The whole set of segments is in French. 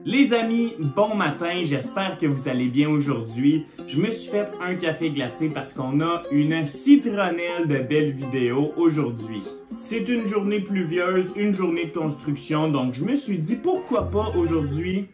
Les amis, bon matin, j'espère que vous allez bien aujourd'hui. Je me suis fait un café glacé parce qu'on a une citronnelle de belles vidéos aujourd'hui. C'est une journée pluvieuse, une journée de construction, donc je me suis dit pourquoi pas aujourd'hui.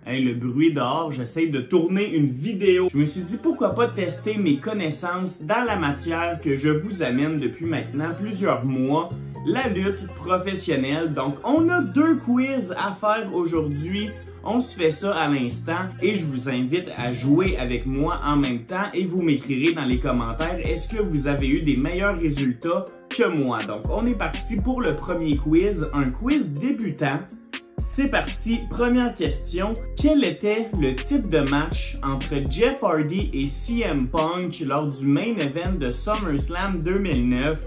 Hey, le bruit dehors, j'essaie de tourner une vidéo. Je me suis dit pourquoi pas tester mes connaissances dans la matière que je vous amène depuis maintenant plusieurs mois, la lutte professionnelle. Donc on a 2 quiz à faire aujourd'hui. On se fait ça à l'instant et je vous invite à jouer avec moi en même temps et vous m'écrirez dans les commentaires est-ce que vous avez eu des meilleurs résultats que moi. Donc on est parti pour le premier quiz, un quiz débutant. C'est parti, première question. Quel était le type de match entre Jeff Hardy et CM Punk lors du main event de SummerSlam 2009?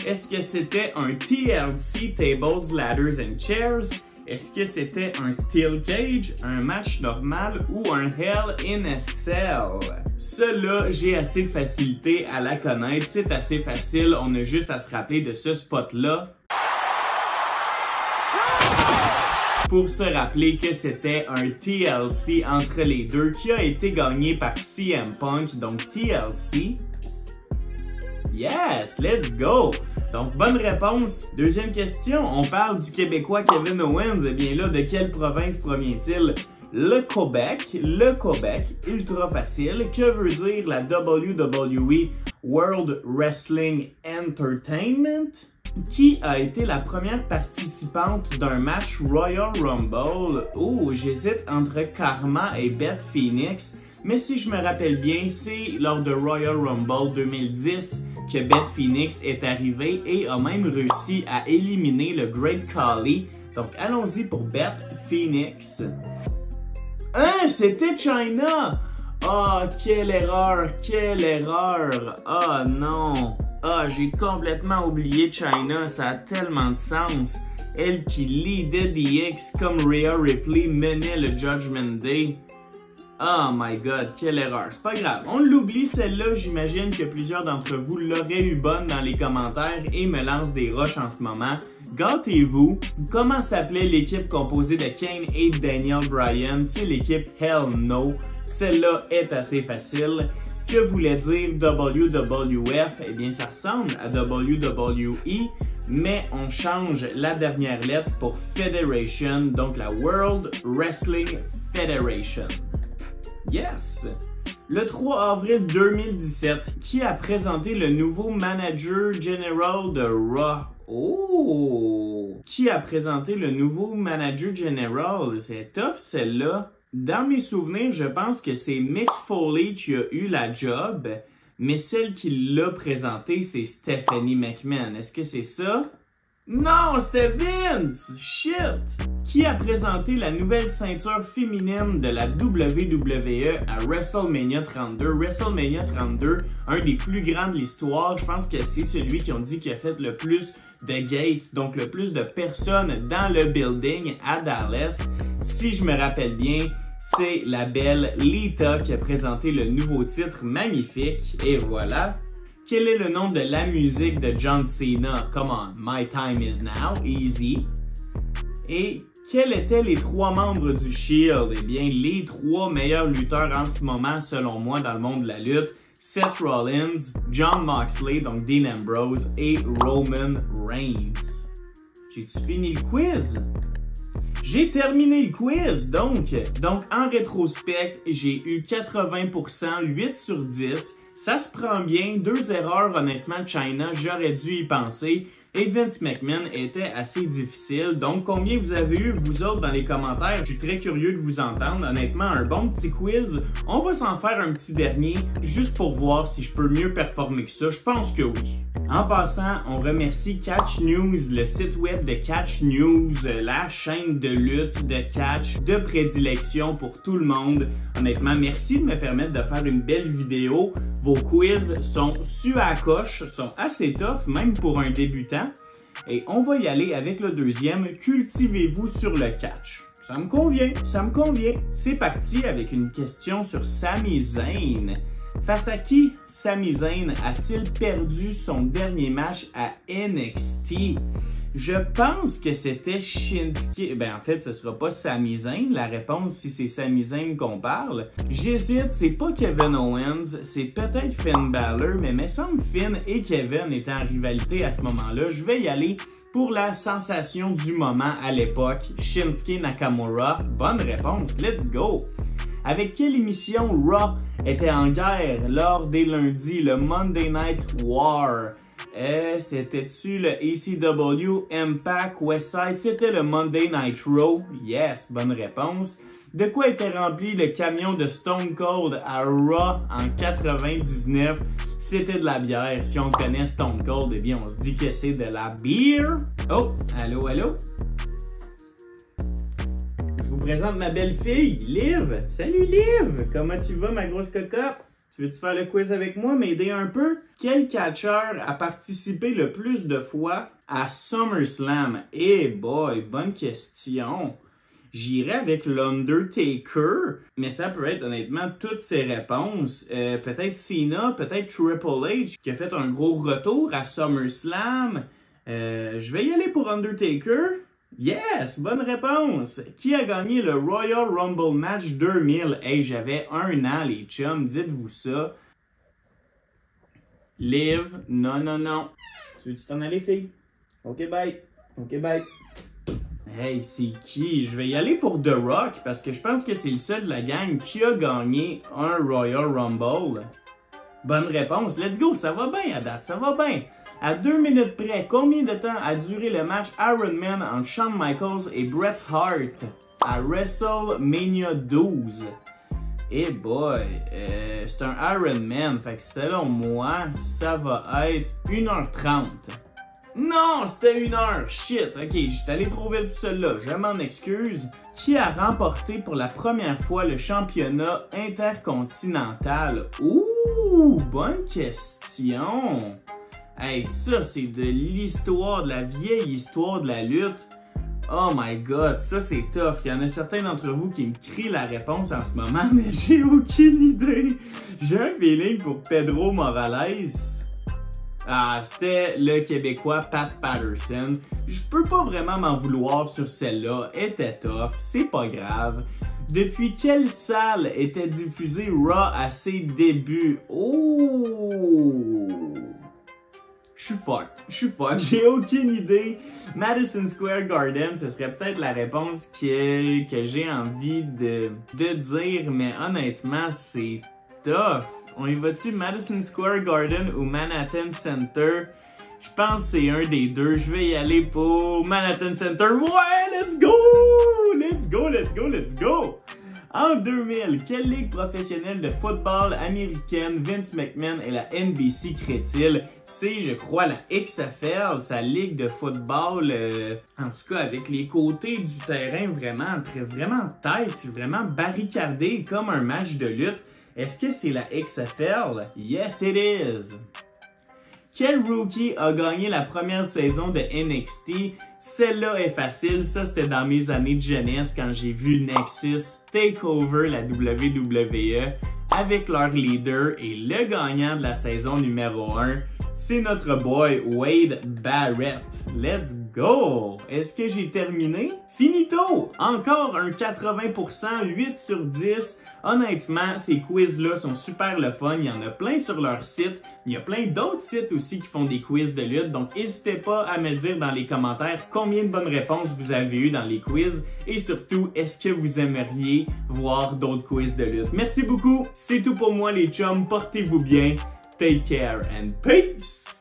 Est-ce que c'était un TLC Tables, Ladders and Chairs? Est-ce que c'était un Steel Cage, un match normal ou un Hell in a Cell? Cela, j'ai assez de facilité à la connaître. C'est assez facile, on a juste à se rappeler de ce spot-là. Pour se rappeler que c'était un TLC entre les deux qui a été gagné par CM Punk, donc TLC. Yes, let's go! Donc, bonne réponse. Deuxième question, on parle du Québécois Kevin Owens. Eh bien là, de quelle province provient-il? Le Québec, ultra facile. Que veut dire la WWE World Wrestling Entertainment? Qui a été la première participante d'un match Royal Rumble? Oh, j'hésite entre Karma et Beth Phoenix, mais si je me rappelle bien, c'est lors de Royal Rumble 2010 que Beth Phoenix est arrivée et a même réussi à éliminer le Great Khali. Donc allons-y pour Beth Phoenix. Hein, c'était Chyna! Ah, quelle erreur, quelle erreur! Ah non! Ah, j'ai complètement oublié Chyna, ça a tellement de sens. Elle qui leadait DX comme Rhea Ripley menait le Judgment Day. Oh my god, quelle erreur. C'est pas grave, on l'oublie celle-là, j'imagine que plusieurs d'entre vous l'auraient eu bonne dans les commentaires et me lancent des rushs en ce moment. Gâtez-vous. Comment s'appelait l'équipe composée de Kane et Daniel Bryan? C'est l'équipe Hell No. Celle-là est assez facile. Que voulait dire WWF? Eh bien, ça ressemble à WWE, mais on change la dernière lettre pour Federation, donc la World Wrestling Federation. Yes! Le 3 avril 2017, qui a présenté le nouveau manager général de Raw? Oh! Qui a présenté le nouveau manager général? C'est tough celle-là. Dans mes souvenirs, je pense que c'est Mick Foley qui a eu la job, mais celle qui l'a présenté, c'est Stephanie McMahon. Est-ce que c'est ça? Non, c'était Vince! Shit! Qui a présenté la nouvelle ceinture féminine de la WWE à WrestleMania 32? WrestleMania 32, un des plus grands de l'histoire. Je pense que c'est celui qui ont dit qu'il a fait le plus de gates, donc le plus de personnes dans le building à Dallas. Si je me rappelle bien, c'est la belle Lita qui a présenté le nouveau titre magnifique. Et voilà. Quel est le nom de la musique de John Cena? Come on, My Time Is Now, easy. Et quels étaient les 3 membres du Shield? Eh bien, les 3 meilleurs lutteurs en ce moment, selon moi, dans le monde de la lutte. Seth Rollins, Jon Moxley, donc Dean Ambrose, et Roman Reigns. J'ai-tu fini le quiz? J'ai terminé le quiz, donc en rétrospect, j'ai eu 80%, 8 sur 10. Ça se prend bien, 2 erreurs honnêtement de Chyna, j'aurais dû y penser. Et Vince McMahon était assez difficile. Donc combien vous avez eu vous autres dans les commentaires? Je suis très curieux de vous entendre. Honnêtement, un bon petit quiz. On va s'en faire un petit dernier, juste pour voir si je peux mieux performer que ça. Je pense que oui. En passant, on remercie Catch News, le site web de Catch News, la chaîne de lutte, de catch, de prédilection pour tout le monde. Honnêtement, merci de me permettre de faire une belle vidéo. Vos quiz sont su à la coche, sont assez tough, même pour un débutant. Et on va y aller avec le deuxième, cultivez-vous sur le catch. Ça me convient, ça me convient. C'est parti avec une question sur Sami Zayn. Face à qui Sami Zayn a-t-il perdu son dernier match à NXT? Je pense que c'était Shinsuke. Ben, en fait, ce sera pas Sami Zayn, la réponse, si c'est Sami Zayn qu'on parle. J'hésite, c'est pas Kevin Owens, c'est peut-être Finn Balor, mais me semble Finn et Kevin étaient en rivalité à ce moment-là. Je vais y aller pour la sensation du moment à l'époque, Shinsuke Nakamura. Bonne réponse, let's go! Avec quelle émission Raw était en guerre lors des lundis, le Monday Night War? C'était-tu le ECW, Impact, Westside? C'était le Monday Night Raw. Yes, bonne réponse. De quoi était rempli le camion de Stone Cold à Raw en 99? C'était de la bière. Si on connaît Stone Cold, eh bien, on se dit que c'est de la bière. Oh, allô, allô? Je vous présente ma belle-fille, Liv. Salut, Liv! Comment tu vas, ma grosse cocotte? Tu veux-tu faire le quiz avec moi, m'aider un peu? Quel catcheur a participé le plus de fois à SummerSlam? Eh boy, bonne question. J'irais avec l'Undertaker, mais ça peut être honnêtement toutes ces réponses. Peut-être Cena, peut-être Triple H qui a fait un gros retour à SummerSlam. Je vais y aller pour Undertaker. Yes, bonne réponse! Qui a gagné le Royal Rumble Match 2000? Hey, j'avais 1 an, les chums, dites-vous ça. Liv, non, non, non. Tu veux-tu t'en aller, fille? Ok, bye. Ok, bye. Hey, c'est qui? Je vais y aller pour The Rock, parce que je pense que c'est le seul de la gang qui a gagné un Royal Rumble. Bonne réponse, let's go, ça va bien à date, ça va bien. À 2 minutes près, combien de temps a duré le match Iron Man entre Shawn Michaels et Bret Hart à WrestleMania 12? Eh boy, c'est un Iron Man, fait que selon moi, ça va être 1h30. Non, c'était 1h, shit, ok, j'étais allé trop vite pour celle-là, je m'en excuse. Qui a remporté pour la première fois le championnat intercontinental? Ouh, bonne question! Hey, ça, c'est de l'histoire, de la vieille histoire de la lutte. Oh my god, ça c'est tough. Il y en a certains d'entre vous qui me crient la réponse en ce moment, mais j'ai aucune idée. J'ai un feeling pour Pedro Morales. Ah, c'était le Québécois Pat Patterson. Je peux pas vraiment m'en vouloir sur celle-là. Elle était tough, c'est pas grave. Depuis quelle salle était diffusé Raw à ses débuts? Oh! Je suis fucked, j'ai aucune idée. Madison Square Garden, ce serait peut-être la réponse que j'ai envie de dire, mais honnêtement, c'est tough. On y va-tu Madison Square Garden ou Manhattan Center? Je pense que c'est un des deux. Je vais y aller pour Manhattan Center. Ouais, let's go! Let's go, let's go, let's go! En 2000, quelle ligue professionnelle de football américaine Vince McMahon et la NBC créent-ils? C'est, je crois, la XFL, sa ligue de football, en tout cas avec les côtés du terrain vraiment tête, vraiment barricadé comme un match de lutte. Est-ce que c'est la XFL? Yes, it is! Quel rookie a gagné la première saison de NXT? Celle-là est facile, ça c'était dans mes années de jeunesse quand j'ai vu Nexus take over la WWE avec leur leader et le gagnant de la saison numéro 1, c'est notre boy Wade Barrett. Let's go! Est-ce que j'ai terminé? Finito! Encore un 80%, 8 sur 10. Honnêtement, ces quiz-là sont super le fun. Il y en a plein sur leur site. Il y a plein d'autres sites aussi qui font des quiz de lutte. Donc, n'hésitez pas à me le dire dans les commentaires combien de bonnes réponses vous avez eues dans les quiz. Et surtout, est-ce que vous aimeriez voir d'autres quiz de lutte? Merci beaucoup. C'est tout pour moi, les chums. Portez-vous bien. Take care and peace!